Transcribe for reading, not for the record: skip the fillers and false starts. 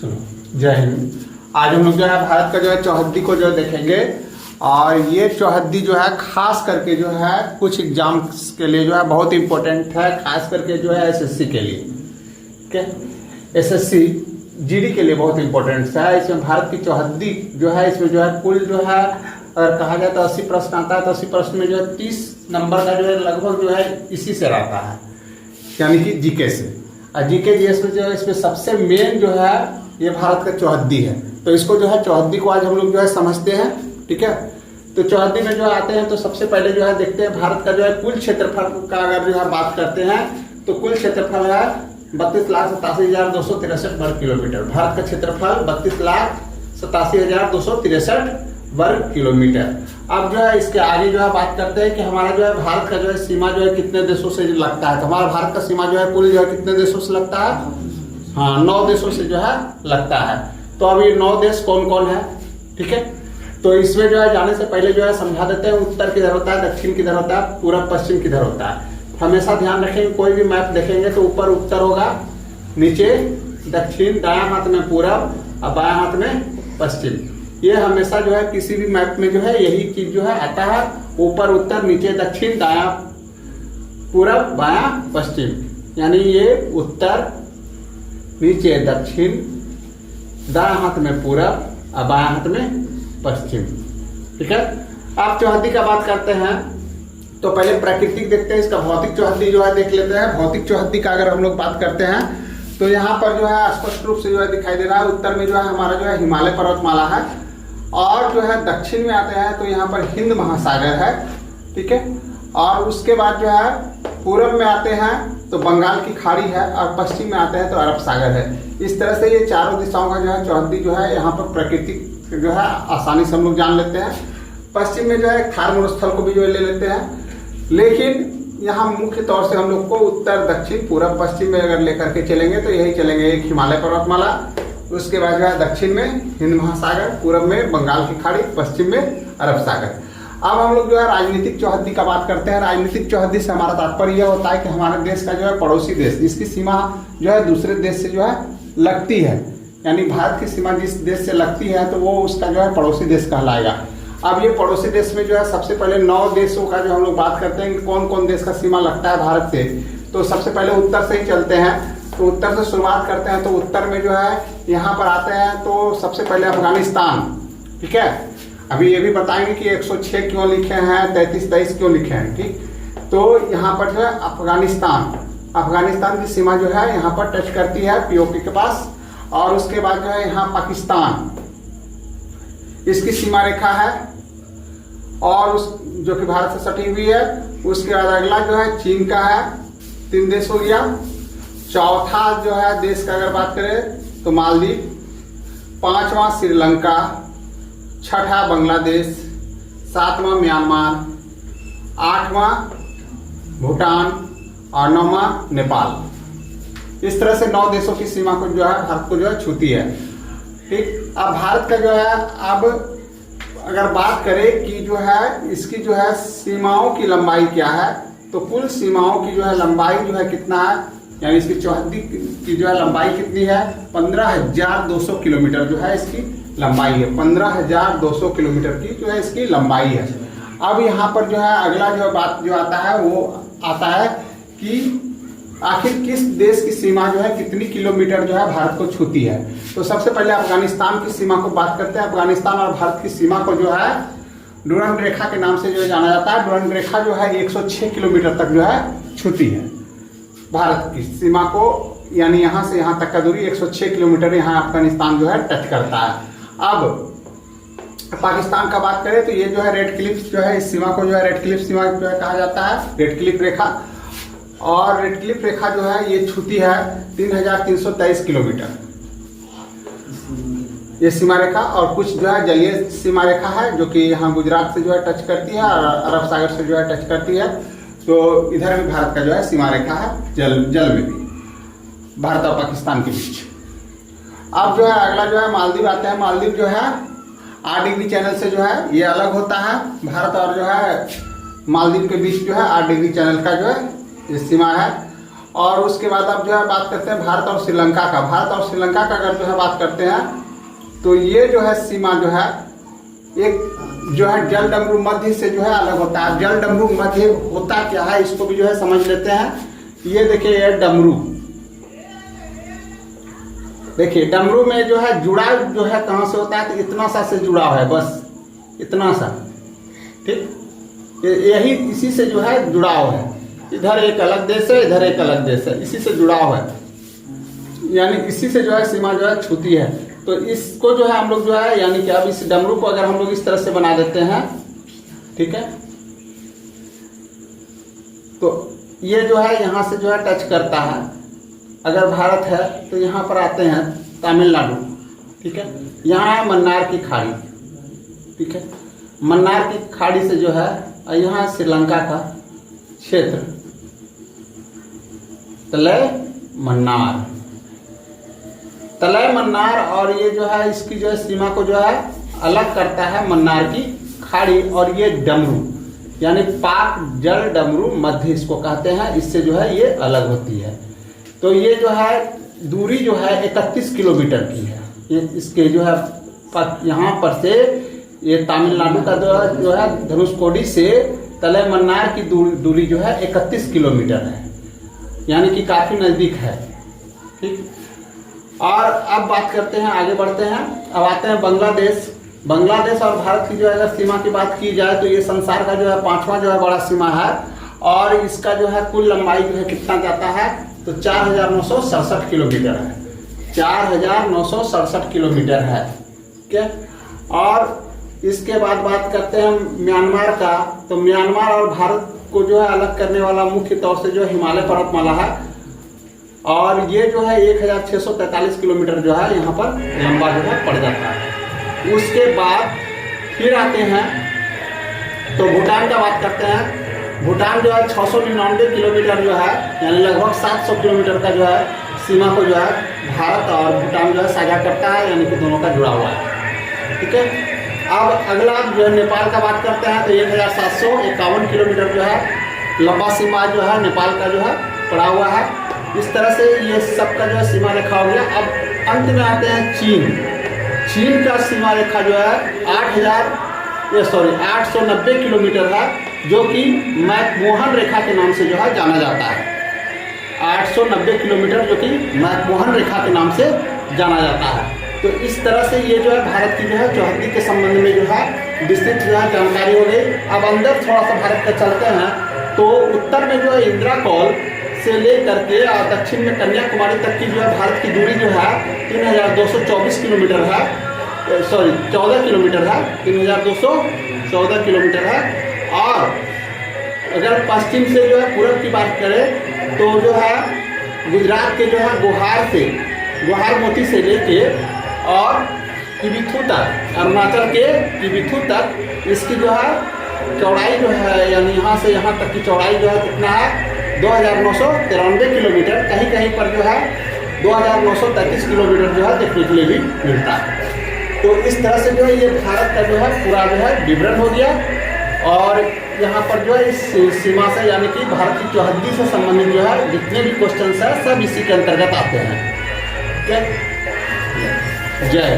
चलो जय हिंद। आज हम लोग जो है भारत का जो है चौहद्दी को जो है देखेंगे। और ये चौहद्दी जो है खास करके जो है कुछ एग्जाम्स के लिए जो है बहुत इंपॉर्टेंट है, खास करके जो है एसएससी के लिए। ठीक है, एसएससी जीडी के लिए बहुत इंपॉर्टेंट है। इसमें भारत की चौहद्दी जो है, इसमें जो है कुल जो है अगर कहा जाए तो 80 प्रश्न आता है, तो 80 प्रश्न में जो है 30 नंबर का जो है लगभग जो है इसी से रहता है, यानी कि जीके से। और जीके जीएस में जो है इसमें सबसे मेन जो है ये भारत का चौहद्दी है। तो इसको जो है चौहद्दी को आज हम लोग जो है समझते हैं। ठीक है, तो चौहद्दी में जो आते हैं तो सबसे पहले जो है देखते हैं भारत का जो है कुल क्षेत्रफल का अगर जो है बात करते हैं तो कुल क्षेत्रफल है 32,87,263 वर्ग किलोमीटर। भारत का क्षेत्रफल 32,87,263 वर्ग किलोमीटर। अब जो है इसके आगे जो है बात करते हैं कि हमारा जो है भारत का जो है सीमा जो है कितने देशों से लगता है। तो हमारा भारत का सीमा जो है कुल जो है कितने देशों से लगता है? हाँ, 9 देशों से जो है लगता है। तो अब ये 9 देश कौन कौन है? ठीक है, तो इसमें जो है जाने से पहले जो है समझा देते हैं उत्तर किधर होता है, दक्षिण किधर होता है, पूरब पश्चिम किधर होता है। हमेशा ध्यान रखेंगे, कोई भी मैप देखेंगे तो ऊपर उत्तर होगा, नीचे दक्षिण, दायां हाथ में पूरब और बायां हाथ में पश्चिम। ये हमेशा जो है किसी भी मैप में जो है यही चीज जो है आता है, ऊपर उत्तर, नीचे दक्षिण, दायां पूरब, बायां पश्चिम। यानी ये उत्तर, नीचे दक्षिण, दायां हाथ में पूरब और बायां हाथ में पश्चिम। ठीक है, आप चौहद्दी का बात करते हैं तो पहले प्राकृतिक देखते हैं, इसका भौतिक चौहद्दी जो है देख लेते हैं। भौतिक चौहद्दी का अगर हम लोग बात करते हैं तो यहाँ पर जो है स्पष्ट रूप से जो है दिखाई दे रहा है, उत्तर में जो है हमारा जो है हिमालय पर्वतमाला है, और जो है दक्षिण में आते हैं तो यहाँ पर हिंद महासागर है। ठीक है, और उसके बाद जो है पूरब में आते हैं तो बंगाल की खाड़ी है, और पश्चिम में आते हैं तो अरब सागर है। इस तरह से ये चारों दिशाओं का जो है चौहद्दी जो है यहाँ पर प्राकृतिक जो है आसानी से हम लोग जान लेते हैं। पश्चिम में जो है थार मरुस्थल को भी जो है ले लेते हैं, लेकिन यहाँ मुख्य तौर से हम लोग को उत्तर, दक्षिण, पूरब, पश्चिम में अगर लेकर के चलेंगे तो यही चलेंगे, एक हिमालय पर्वतमाला, उसके बाद जो है दक्षिण में हिंद महासागर, पूरब में बंगाल की खाड़ी, पश्चिम में अरब सागर। अब हम लोग जो है राजनीतिक चौहद्दी का बात करते हैं। राजनीतिक चौहद्दी से हमारा तात्पर्य यह होता है कि हमारे देश का जो है पड़ोसी देश, जिसकी सीमा जो है दूसरे देश से जो है लगती है, यानी भारत की सीमा जिस देश से लगती है तो वो उसका जो है पड़ोसी देश कहलाएगा। अब ये पड़ोसी देश में जो है सबसे पहले 9 देशों का जो हम लोग बात करते हैं कि कौन कौन देश का सीमा लगता है भारत से, तो सबसे पहले उत्तर से ही चलते हैं। तो उत्तर से शुरुआत करते हैं, तो उत्तर में जो है यहाँ पर आते हैं तो सबसे पहले अफगानिस्तान। ठीक है, अभी ये भी बताएंगे कि 106 क्यों लिखे हैं, 33-23 क्यों लिखे हैं। ठीक, तो यहाँ पर जो है अफगानिस्तान की सीमा जो है यहाँ पर टच करती है पीओके के पास, और उसके बाद जो है यहाँ पाकिस्तान, इसकी सीमा रेखा है, और उस जो कि भारत से सटी हुई है। उसके बाद अगला जो है चीन का है, 3 देश हो गया। चौथा जो है देश का अगर बात करें तो मालदीव, 5वां श्रीलंका, 6ठा बांग्लादेश, 7वां म्यांमार, 8वां भूटान और 9वां नेपाल। इस तरह से 9 देशों की सीमा को जो है भारत को जो है छूती है। ठीक, अब भारत का जो है अब अगर बात करें कि जो है इसकी जो है सीमाओं की लंबाई क्या है, तो कुल सीमाओं की जो है लंबाई जो है कितना है, यानी इसकी चौहद्दी की जो है लंबाई कितनी है? 15,200 किलोमीटर जो है इसकी लंबाई है। 15,200 किलोमीटर की जो है इसकी लंबाई है। अब यहाँ पर जो है अगला जो बात जो आता है वो आता है कि आखिर किस देश की सीमा जो है कितनी किलोमीटर जो है भारत को छूती है। तो सबसे पहले अफगानिस्तान की सीमा को बात करते हैं। अफगानिस्तान और भारत की सीमा को जो है डुरंड रेखा के नाम से जो है जाना जाता है। डुरंड रेखा जो है 106 किलोमीटर तक जो है छूती है भारत की सीमा को, यानी यहाँ से यहाँ तक का दूरी 106 किलोमीटर यहाँ अफगानिस्तान जो है टच करता है। अब पाकिस्तान का बात करें तो ये जो है रेड क्लिफ जो है इस सीमा को जो है रेड क्लिफ सीमा जो है कहा जाता है, रेड क्लिफ रेखा। और रेड क्लिफ रेखा जो है ये छूती है 3,323 किलोमीटर ये सीमा रेखा। और कुछ जो है जलीय सीमा रेखा है जो कि यहाँ गुजरात से जो है टच करती है और अरब सागर से जो है टच करती है। तो इधर भी भारत का जो है सीमा रेखा है, जल में भी भारत और पाकिस्तान के बीच। अब जो है अगला जो है मालदीव आते हैं। मालदीव जो है 8 डिग्री चैनल से जो है ये अलग होता है। भारत और जो है मालदीव के बीच जो है 8 डिग्री चैनल का जो है ये सीमा है। और उसके बाद अब जो है बात करते हैं भारत और श्रीलंका का। भारत और श्रीलंका का अगर जो है बात करते हैं तो ये जो है सीमा जो है एक जो है जल डमरू मध्य से जो है अलग होता है। जल डमरू मध्य होता क्या है इसको भी जो है समझ लेते हैं। ये देखिए ये डमरू, देखिए डमरू में जो है जुड़ाव जो है कहाँ से होता है तो इतना सा से जुड़ाव है, बस इतना सा, ठीक। यही इसी से जो है जुड़ाव है। इधर एक अलग देश है, इधर एक अलग देश है, इसी से जुड़ाव है, यानी इसी से जो है सीमा जो है छूती है। तो इसको जो है हम लोग जो है यानी कि अब इस डमरू को अगर हम लोग इस तरह से बना देते हैं, ठीक है, तो ये जो है यहाँ से जो है टच करता है। अगर भारत है तो यहाँ पर आते हैं तमिलनाडु, ठीक है, यहाँ है मन्नार की खाड़ी, ठीक है, मन्नार की खाड़ी से जो है यहाँ श्रीलंका का क्षेत्र तलय मन्नार, तलय मन्नार, और ये जो है इसकी जो है सीमा को जो है अलग करता है मन्नार की खाड़ी। और ये डमरू यानी पाक जल डमरू मध्य इसको कहते हैं, इससे जो है ये अलग होती है। तो ये जो है दूरी जो है 31 किलोमीटर की है। ये इसके जो है यहाँ पर से ये तमिलनाडु का जो है धनुषकोडी से तलय मन्नार की दूरी जो है 31 किलोमीटर है, यानी कि काफी नजदीक है, ठीक। और अब बात करते हैं, आगे बढ़ते हैं, अब आते हैं बांग्लादेश। बांग्लादेश और भारत की जो है अगर सीमा की बात की जाए तो ये संसार का जो है 5वां जो है बड़ा सीमा है, और इसका जो है कुल लंबाई जो है कितना जाता है तो 4967 किलोमीटर है, 4967 किलोमीटर है, ठीक है। और इसके बाद बात करते हैं म्यांमार का। तो म्यांमार और भारत को जो है अलग करने वाला मुख्य तौर से जो हिमालय पर्वतमाला है, और ये जो है 1643 किलोमीटर जो है यहाँ पर लंबा जो है पड़ जाता है। उसके बाद फिर आते हैं तो भूटान का बात करते हैं। भूटान जो है 699 किलोमीटर जो है यानी लगभग 700 किलोमीटर का जो है सीमा को जो है भारत और भूटान जो है साझा करता है, यानी कि दोनों का जुड़ा हुआ है, ठीक है। अब अगला जो है नेपाल का बात करते हैं तो 1751 किलोमीटर जो है लंबा सीमा जो है नेपाल का जो है पड़ा हुआ है। इस तरह से ये सबका जो है सीमा रेखा हो गया। अब अंत में आते हैं चीन। चीन का सीमा रेखा जो है 890 किलोमीटर है, जो कि मैकमोहन रेखा के नाम से जो है जाना जाता है। 890 किलोमीटर जो कि मैकमोहन रेखा के नाम से जाना जाता है। तो इस तरह से ये जो है भारत की जो है चौहद्दी के संबंध में जो है विस्तृत जो है जानकारी हो गई। अब अंदर थोड़ा सा भारत का चलते हैं तो उत्तर में जो है इंदिरा कौल से लेकर के और दक्षिण में कन्याकुमारी तक की जो है भारत की दूरी जो है 3224 किलोमीटर है, सॉरी 14 किलोमीटर है, 3214 किलोमीटर है। और अगर पश्चिम से जो है पूरब की बात करें तो जो है गुजरात के जो है गुहार मोती से लेके और किबिथु तक, अरुणाचल के किबिथु तक इसकी जो है चौड़ाई जो है यानी यहाँ से यहाँ तक की चौड़ाई जो है कितना है 2993 किलोमीटर। कहीं कहीं पर जो है 2933 किलोमीटर जो है देखने के लिए भी मिलता है। तो इस तरह से जो है ये भारत का जो है पूरा जो है विवरण हो गया। और यहाँ पर जो है इस सीमा से यानी कि भारत की चौहद्दी से संबंधित जो है जितने भी क्वेश्चन है सब इसी के अंतर्गत आते हैं। जय